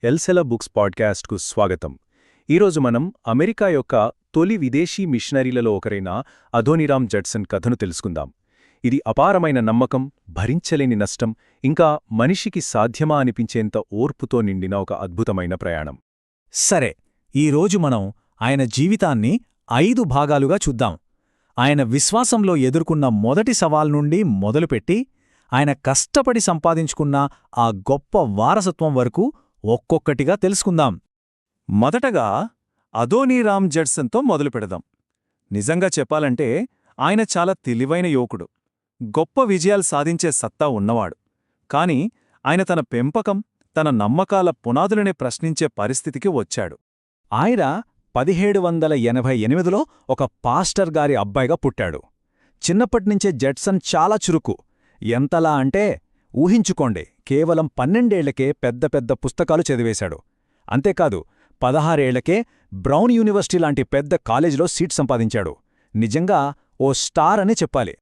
ఎల్సెలా books పాడ్కాస్ట్కు స్వాగతం. ఈరోజు మనం అమెరికా యొక్క తొలి విదేశీ మిషనరీలలో ఒకరైన అదోనీరామ్ జడ్సన్ కథను తెలుసుకుందాం. ఇది అపారమైన నమ్మకం, భరించలేని నష్టం, ఇంకా మనిషికి సాధ్యమా అనిపించేంత ఓర్పుతో నిండిన ఒక అద్భుతమైన ప్రయాణం. సరే, ఈరోజు మనం ఆయన జీవితాన్ని 5 భాగాలుగా చూద్దాం. ఆయన విశ్వాసంలో ఎదుర్కొన్న మొదటి సవాల్ నుండి మొదలుపెట్టి ఆయన కష్టపడి సంపాదించుకున్న ఆ గొప్ప వారసత్వం వరకు ఒక్కొక్కటిగా తెలుసుకుందాం. మొదటగా అదోనీరామ్ జడ్సన్తో మొదలుపెడదాం. నిజంగా చెప్పాలంటే ఆయన చాలా తెలివైన యువకుడు, గొప్ప విజయాలు సాధించే సత్తా ఉన్నవాడు. కాని ఆయన తన పెంపకం, తన నమ్మకాల పునాదులనే ప్రశ్నించే పరిస్థితికి వచ్చాడు. ఆయన 1788లో ఒక పాస్టర్ గారి అబ్బాయిగా పుట్టాడు. చిన్నప్పటినుంచే జడ్సన్ చాలా చురుకు. ఎంతలా అంటే ఊహించుకోండి, కేవలం 12 ఏళ్లకే పెద్ద పెద్ద పుస్తకాలు చదివేశాడు. అంతేకాదు 16 ఏళ్లకే బ్రౌన్ యూనివర్సిటీ లాంటి పెద్ద కాలేజీలో సీట్ సంపాదించాడు. నిజంగా ఓ స్టార్ అని చెప్పాలి.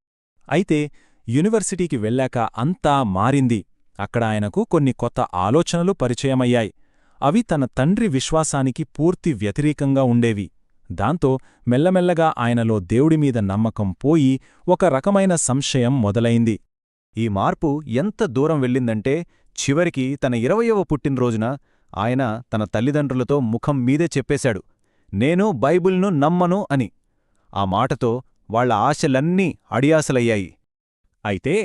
అయితే యూనివర్సిటీకి వెళ్ళాక అంతా మారింది. అక్కడ ఆయనకు కొన్ని కొత్త ఆలోచనలు పరిచయమయ్యాయి. అవి తన తండ్రి విశ్వాసానికి పూర్తి వ్యతిరేకంగా ఉండేవి. దాంతో మెల్లమెల్లగా ఆయనలో దేవుడిమీద నమ్మకం పోయి ఒక రకమైన సంశయం మొదలైంది. ఈ మార్పు ఎంత దూరం వెళ్ళిందంటే చివరికి తన 20వ పుట్టినరోజున ఆయన తన తల్లిదండ్రులతో ముఖం మీదే చెప్పేశాడు, నేను బైబిల్ను నమ్మను అని. ఆ మాటతో వాళ్ల ఆశలన్నీ అడియాసలయ్యాయి. అయితే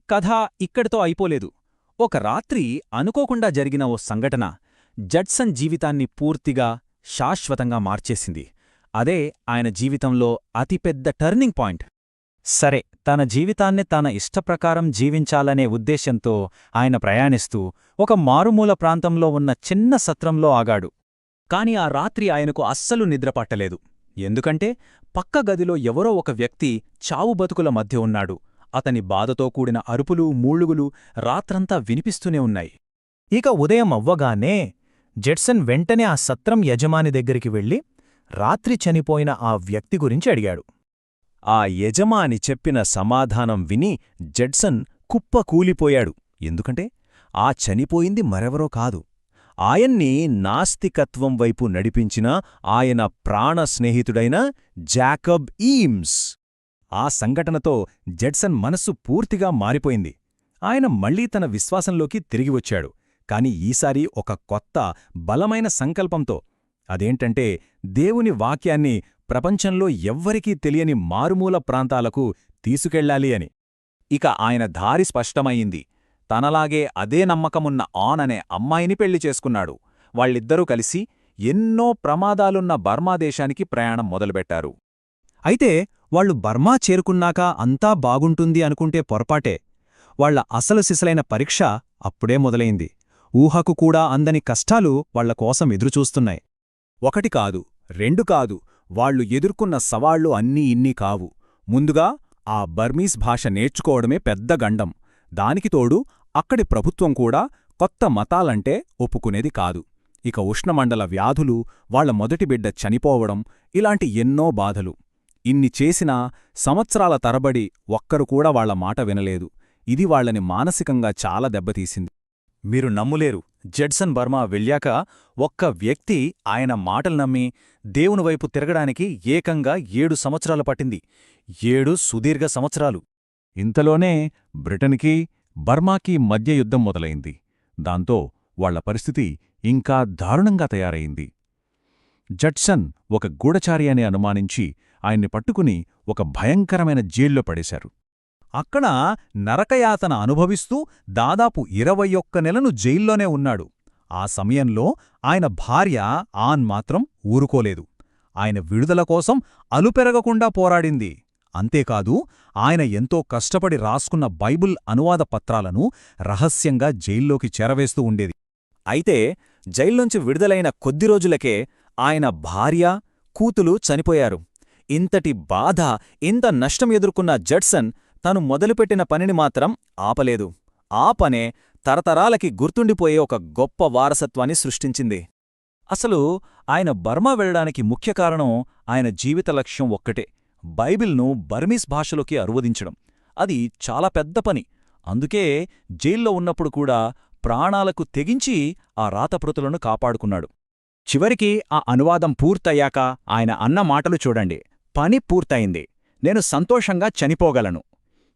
కథ ఇక్కడితో అయిపోలేదు. ఒక రాత్రి అనుకోకుండా జరిగిన ఓ సంఘటన జడ్సన్ జీవితాన్ని పూర్తిగా, శాశ్వతంగా మార్చేసింది. అదే ఆయన జీవితంలో అతిపెద్ద టర్నింగ్ పాయింట్. సరే, తన జీవితాన్ని తన ఇష్టప్రకారం జీవించాలనే ఉద్దేశంతో ఆయన ప్రయాణిస్తూ ఒక మారుమూల ప్రాంతంలో ఉన్న చిన్న సత్రంలో ఆగాడు. కాని ఆ రాత్రి ఆయనకు అస్సలు నిద్రపట్టలేదు. ఎందుకంటే పక్క గదిలో ఎవరో ఒక వ్యక్తి చావుబతుకుల మధ్య ఉన్నాడు. అతని బాధతో కూడిన అరుపులు, మూలుగులు రాత్రంతా వినిపిస్తూనే ఉన్నాయి. ఇక ఉదయం అవ్వగానే జడ్సన్ వెంటనే ఆ సత్రం యజమాని దగ్గరికి వెళ్ళి రాత్రి చనిపోయిన ఆ వ్యక్తి గురించి అడిగాడు. ఆ యజమాని చెప్పిన సమాధానం విని జడ్సన్ కుప్పకూలిపోయాడు. ఎందుకంటే ఆ చనిపోయింది మరెవరో కాదు, ఆయన్ని నాస్తికత్వం వైపు నడిపించిన ఆయన ప్రాణ స్నేహితుడైన జాకబ్ ఈమ్స్. ఆ సంఘటనతో జడ్సన్ మనస్సు పూర్తిగా మారిపోయింది. ఆయన మళ్లీ తన విశ్వాసంలోకి తిరిగివచ్చాడు. కాని ఈసారి ఒక కొత్త, బలమైన సంకల్పంతో. అదేంటంటే దేవుని వాక్యాన్ని ప్రపంచంలో ఎవ్వరికీ తెలియని మారుమూల ప్రాంతాలకు తీసుకెళ్లాలి అని. ఇక ఆయన దారి స్పష్టమయ్యింది. తనలాగే అదే నమ్మకమున్న ఆన్ అనే అమ్మాయిని పెళ్లి చేసుకున్నాడు. వాళ్ళిద్దరూ కలిసి ఎన్నో ప్రమాదాలున్న బర్మా దేశానికి ప్రయాణం మొదలుపెట్టారు. అయితే వాళ్లు బర్మా చేరుకున్నాక అంతా బాగుంటుంది అనుకుంటే పొరపాటే. వాళ్ల అసలు సిసలైన పరీక్ష అప్పుడే మొదలైంది. ఊహకు కూడా అందని కష్టాలు వాళ్లకోసం ఎదురుచూస్తున్నాయి. 1 కాదు, 2 కాదు, వాళ్లు ఎదుర్కొన్న సవాళ్లు అన్నీ ఇన్ని కావు. ముందుగా ఆ బర్మీస్ భాష నేర్చుకోవడమే పెద్ద గండం. దానికి తోడు అక్కడి ప్రభుత్వం కూడా కొత్త మతాలంటే ఒప్పుకునేది కాదు. ఇక ఉష్ణమండల వ్యాధులు, వాళ్ల మొదటి బిడ్డ చనిపోవడం, ఇలాంటి ఎన్నో బాధలు. ఇన్ని చేసినా సంవత్సరాల తరబడి ఒక్కరు కూడా వాళ్ల మాట వినలేదు. ఇది వాళ్లని మానసికంగా చాలా దెబ్బతీసింది. మీరు నమ్ములేరు, జడ్సన్ బర్మా వెళ్ళాక ఒక్క వ్యక్తి ఆయన మాటలు నమ్మి దేవునివైపు తిరగడానికి ఏకంగా 7 సంవత్సరాలు పట్టింది. 7 సుదీర్ఘ సంవత్సరాలు. ఇంతలోనే బ్రిటన్కి, బర్మాకి మధ్య యుద్ధం మొదలైంది. దాంతో వాళ్ల పరిస్థితి ఇంకా దారుణంగా తయారైంది. జడ్సన్ ఒక గూఢచారి అని అనుమానించి ఆయన్ని పట్టుకుని ఒక భయంకరమైన జైల్లో పడేశారు. అక్కడ నరకయాతన అనుభవిస్తూ దాదాపు 21 నెలలు జైల్లోనే ఉన్నాడు. ఆ సమయంలో ఆయన భార్య ఆన్ మాత్రం ఊరుకోలేదు. ఆయన విడుదల కోసం అలుపెరగకుండా పోరాడింది. అంతేకాదు ఆయన ఎంతో కష్టపడి రాసుకున్న బైబిల్ అనువాద పత్రాలను రహస్యంగా జైల్లోకి చేరవేస్తూ ఉండేది. అయితే జైల్లోంచి విడుదలైన కొద్ది రోజులకే ఆయన భార్య, కూతులు చనిపోయారు. ఇంతటి బాధ, ఇంత నష్టం ఎదుర్కొన్న జడ్సన్ తను మొదలుపెట్టిన పనిని మాత్రం ఆపలేదు. ఆ పనే తరతరాలకి గుర్తుండిపోయే ఒక గొప్ప వారసత్వాన్ని సృష్టించింది. అసలు ఆయన బర్మా వెళ్లడానికి ముఖ్య కారణం ఆయన జీవిత లక్ష్యం ఒక్కటే, బైబిల్ను బర్మీస్ భాషలోకి అనువదించడం. అది చాలా పెద్ద పని. అందుకే జైల్లో ఉన్నప్పుడు కూడా ప్రాణాలకు తెగించి ఆ రాతప్రతులను కాపాడుకున్నాడు. చివరికి ఆ అనువాదం పూర్తయ్యాక ఆయన అన్న మాటలు చూడండి. పని పూర్తయింది. నేను సంతోషంగా చనిపోగలను.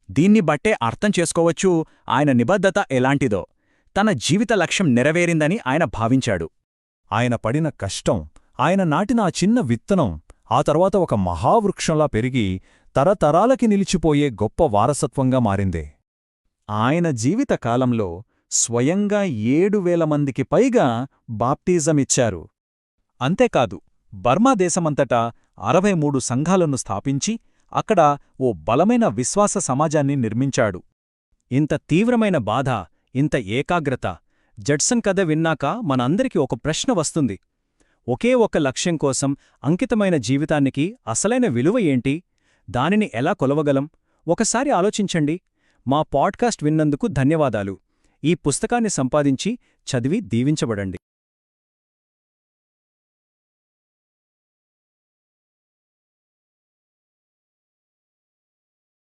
దీన్ని బట్టే అర్థం చేసుకోవచ్చు ఆయన నిబద్ధత ఎలాంటిదో. తన జీవిత లక్ష్యం నెరవేరిందని ఆయన భావించాడు. ఆయన పడిన కష్టం, ఆయన నాటిన ఆ చిన్న విత్తనం ఆ తర్వాత ఒక మహావృక్షంలా పెరిగి తరతరాలకి నిలిచిపోయే గొప్ప వారసత్వంగా మారిందే. ఆయన జీవితకాలంలో స్వయంగా 7,000 మందికి పైగా బాప్టిజమిచ్చారు. అంతేకాదు, బర్మా దేశమంతటా 63 సంఘాలను స్థాపించి అక్కడ ఓ బలమైన విశ్వాస సమాజాన్ని నిర్మించాడు. ఇంత తీవ్రమైన బాధ, ఇంత ఏకాగ్రత. జడ్సన్ కథ విన్నాక మనందరికీ ఒక ప్రశ్న వస్తుంది. ఒకే ఒక లక్ష్యం కోసం అంకితమైన జీవితానికి అసలైన విలువ ఏంటి? దానిని ఎలా కొలవగలం? ఒకసారి ఆలోచించండి. మా పాడ్కాస్ట్ విన్నందుకు ధన్యవాదాలు. ఈ పుస్తకాన్ని సంపాదించి చదివి దీవించబడండి.